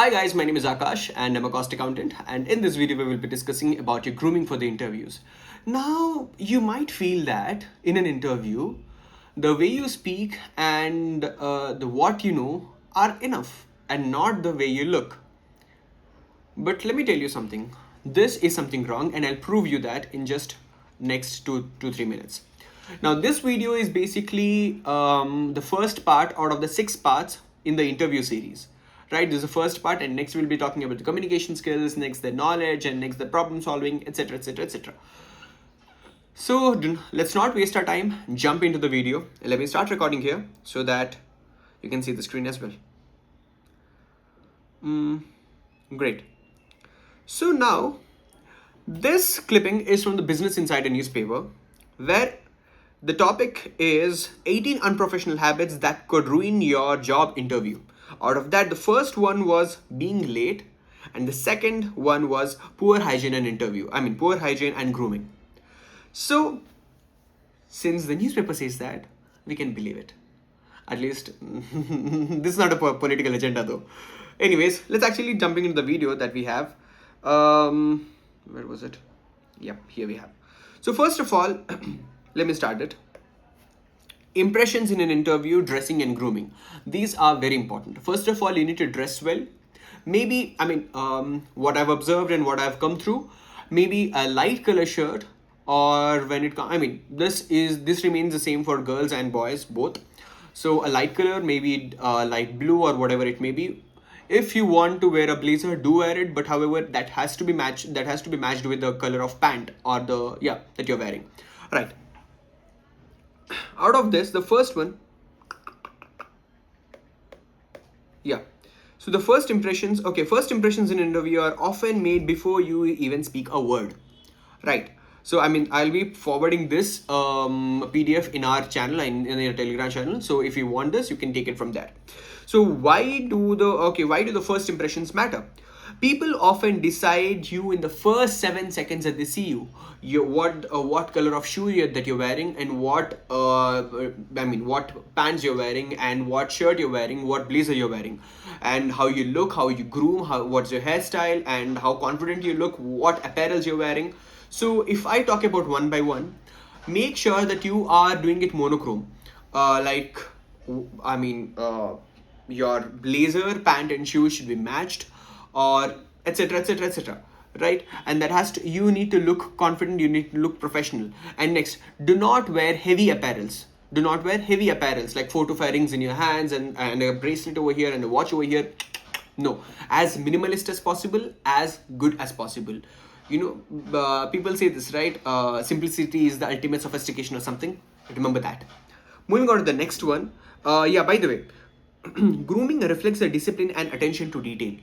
Hi guys, my name is Akash and I'm a cost accountant, and in this video we will be discussing about your grooming for the interviews. Now, you might feel that in an interview, the way you speak and the what you know are enough and not the way you look. But let me tell you something. This is something wrong and I'll prove you that in just next 2 to 3 minutes. Now this video is basically the first part out of the 6 parts in the interview series. Right, this is the first part, and next we'll be talking about the communication skills, next the knowledge, and next the problem solving, etc, etc, etc. So let's not waste our time, jump into the video. Let me start recording here so that you can see the screen as well. Great. So now, this clipping is from the Business Insider newspaper, where the topic is 18 unprofessional habits that could ruin your job interview. Out of that, the first one was being late, and the second one was poor hygiene and interview. Poor hygiene and grooming. So, since the newspaper says that, we can believe it. At least, this is not a political agenda though. Anyways, let's actually jumping into the video that we have. Where was it? Yep, here we have. So first of all, let me start it. Impressions in an interview, dressing and grooming. These are very important. First of all, you need to dress well. Maybe, what I've observed and what I've come through, maybe a light color shirt, or when it comes, this remains the same for girls and boys both. So a light color, maybe light blue or whatever it may be. If you want to wear a blazer, do wear it, but however, that has to be matched. That has to be matched with the color of pant or that you're wearing, right? Out of this, the first one, so the first impressions in an interview are often made before you even speak a word, right? So I'll be forwarding this PDF in our channel, in your Telegram channel. So if you want this, you can take it from there. So why do the first impressions matter? People often decide you in the first 7 seconds that they see you. What color of shoe that you're wearing, and what pants you're wearing, and what shirt you're wearing, what blazer you're wearing, and how you look, how you groom, what's your hairstyle, and how confident you look, what apparels you're wearing. So if I talk about one by one, make sure that you are doing it monochrome, your blazer, pant and shoes should be matched, or etc, etc, etc, right? And you need to look confident, you need to look professional. And next, do not wear heavy apparels. Do not wear heavy apparels like 4 to 5 rings in your hands and a bracelet over here and a watch over here. No, as minimalist as possible, as good as possible. People say this, right? Simplicity is the ultimate sophistication or something. Remember that. Moving on to the next one. By the way, grooming reflects the discipline and attention to detail.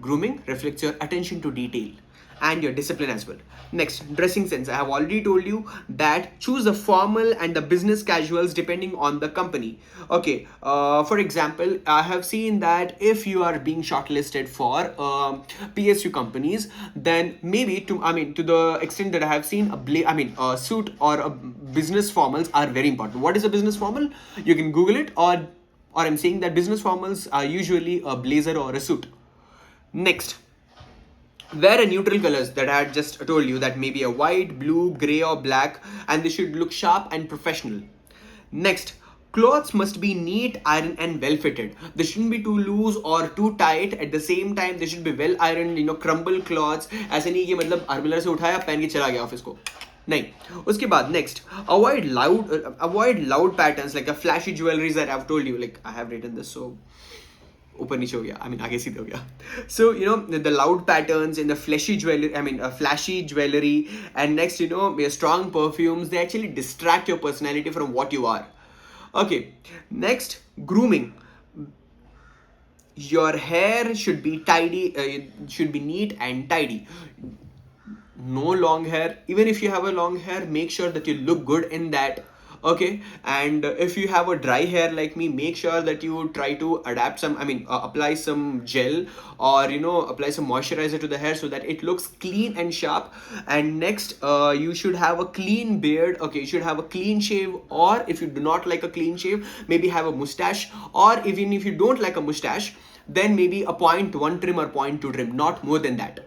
Grooming reflects your attention to detail and your discipline as well. Next, dressing sense. I have already told you that choose the formal and the business casuals depending on the company. Okay, for example, I have seen that if you are being shortlisted for PSU companies, then maybe to the extent that I have seen a suit or a business formals are very important. What is a business formal? You can Google it, or I'm saying that business formals are usually a blazer or a suit. Next, wear a neutral colors that I had just told you, that may be a white, blue, gray or black, and they should look sharp and professional. Next, clothes must be neat, iron and well fitted. They shouldn't be too loose or too tight. At the same time, they should be well ironed, crumble cloths. ऐसे नहीं कि मतलब आर्मिलर से उठाया पहन के चला गया ऑफिस को, नहीं. उसके बाद next, avoid loud patterns like a flashy jewelries that I've told you. Like I have written this, so ऊपर नीचे हो गया, आगे सीधे हो गया. So the loud patterns in the flashy jewelry, and next strong perfumes, they actually distract your personality from what you are. Okay, next, grooming. Your hair should be tidy, should be neat and tidy. No long hair. Even if you have a long hair, make sure that you look good in that. Okay, and if you have a dry hair like me, make sure that you try to adapt apply some gel, or apply some moisturizer to the hair so that it looks clean and sharp. And next, you should have a clean beard. Okay, you should have a clean shave, or if you do not like a clean shave, maybe have a mustache. Or even if you don't like a mustache, then maybe a point 1 trim or point 2 trim, not more than that.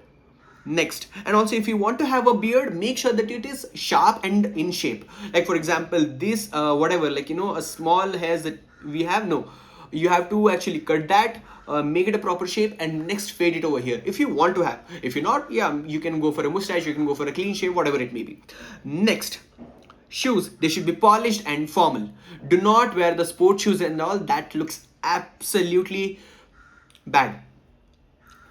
Next, and also if you want to have a beard, make sure that it is sharp and in shape. Like for example, this whatever, like a small hairs that we have, no, you have to actually cut that, make it a proper shape, and next fade it over here if you want to have. If you're not, yeah, you can go for a mustache, you can go for a clean shave, whatever it may be. Next, shoes, they should be polished and formal. Do not wear the sport shoes and all, that looks absolutely bad.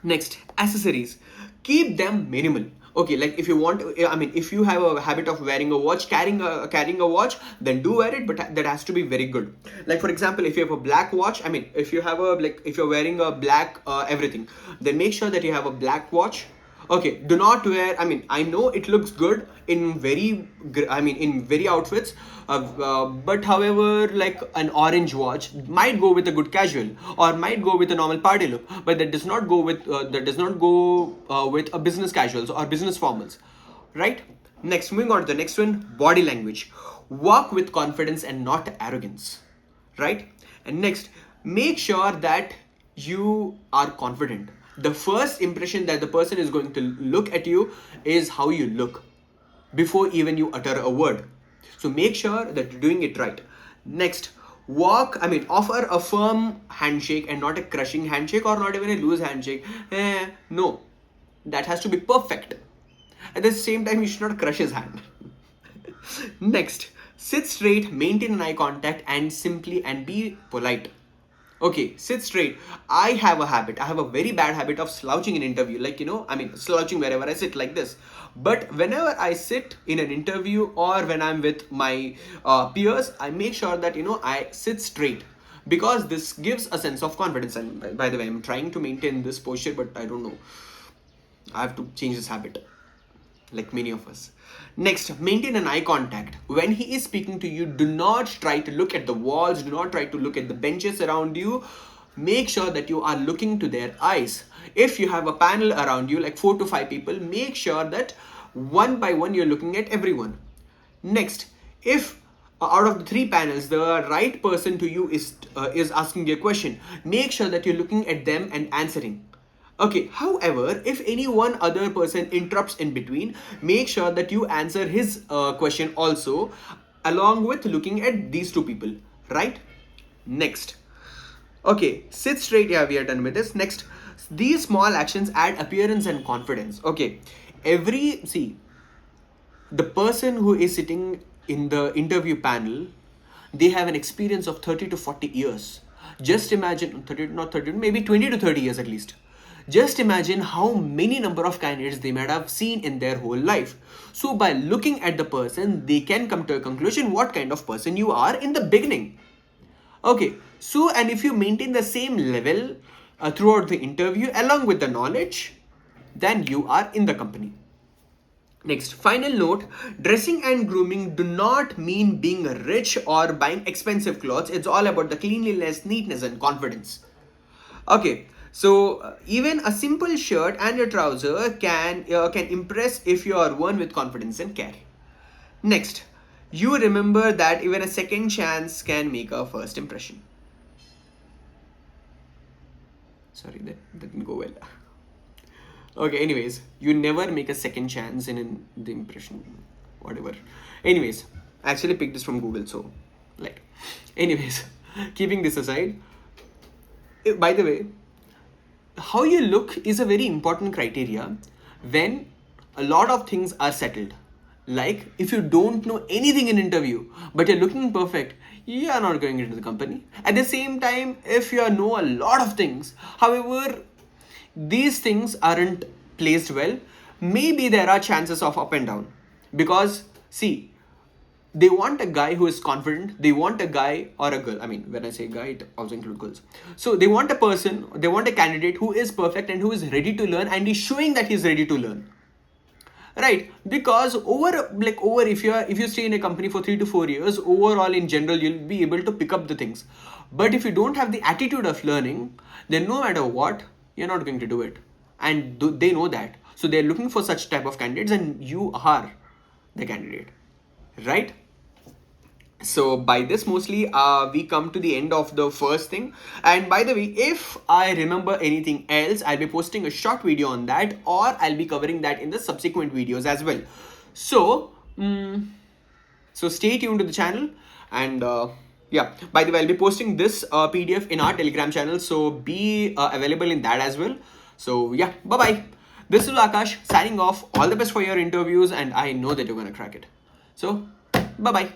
Next, accessories, keep them minimal. Okay, like if you want to, I mean, if you have a habit of wearing a watch, carrying a watch, then do wear it, but that has to be very good. Like for example, if you have a black watch, I mean, if you have a, like if you're wearing a black everything, then make sure that you have a black watch. Okay, do not wear, I mean, I know it looks good in in very outfits, but however, like an orange watch might go with a good casual, or might go with a normal party look, but that does not go with with a business casuals or business formals, right? Next, moving on to the next one, body language. Walk with confidence and not arrogance, right? And next, make sure that you are confident. The first impression that the person is going to look at you is how you look before even you utter a word. So make sure that you're doing it right. Next, offer a firm handshake and not a crushing handshake, or not even a loose handshake. No, that has to be perfect. At the same time, you should not crush his hand. Next, sit straight, maintain an eye contact, and be polite. Okay, sit straight. I have a very bad habit of slouching in interview. Like, slouching wherever I sit like this. But whenever I sit in an interview or when I'm with my peers, I make sure that, I sit straight, because this gives a sense of confidence. And by the way, I'm trying to maintain this posture, but I don't know. I have to change this habit, like many of us. Next, maintain an eye contact. When he is speaking to you, do not try to look at the walls, do not try to look at the benches around you. Make sure that you are looking to their eyes. If you have a panel around you, like 4 to 5 people, make sure that one by one you're looking at everyone. Next, if out of the 3 panels, the right person to you is asking you a question, make sure that you're looking at them and answering. Okay, however, if any one other person interrupts in between, make sure that you answer his question also, along with looking at these 2 people, right? Next. Okay, sit straight. Yeah, we are done with this. Next, these small actions add appearance and confidence. Okay, the person who is sitting in the interview panel, they have an experience of 30 to 40 years. Just imagine, 30, not 30, maybe 20 to 30 years at least. Just imagine how many number of candidates they might have seen in their whole life. So by looking at the person, they can come to a conclusion what kind of person you are in the beginning. Okay, so and if you maintain the same level throughout the interview along with the knowledge, then you are in the company. Next, final note, dressing and grooming do not mean being rich or buying expensive clothes. It's all about the cleanliness, neatness, and confidence. Okay, so even a simple shirt and a trouser can impress if you are one with confidence and care. Next, you remember that even a second chance can make a first impression. Sorry, that didn't go well. Okay, anyways, you never make a second chance in the impression, whatever. Anyways, I actually picked this from Google, so anyways, keeping this aside, by the way, how you look is a very important criteria when a lot of things are settled. Like if you don't know anything in interview but you're looking perfect, you are not going into the company. At the same time, if you know a lot of things, however, these things aren't placed well, maybe there are chances of up and down. Because see, they want a guy who is confident. They want a guy or a girl. I mean, when I say guy, it also includes girls. So they want a candidate who is perfect and who is ready to learn and is showing that he's ready to learn. Right? Because if you stay in a company for 3 to 4 years, overall in general, you'll be able to pick up the things. But if you don't have the attitude of learning, then no matter what, you're not going to do it. And they know that. So they're looking for such type of candidates, and you are the candidate. Right? So by this mostly we come to the end of the first thing. And by the way, if I remember anything else, I'll be posting a short video on that, or I'll be covering that in the subsequent videos as well. So so stay tuned to the channel. And yeah, by the way, I'll be posting this PDF in our Telegram channel, so be available in that as well. So yeah, bye bye. This is Akash signing off. All the best for your interviews, and I know that you're gonna crack it. So bye bye.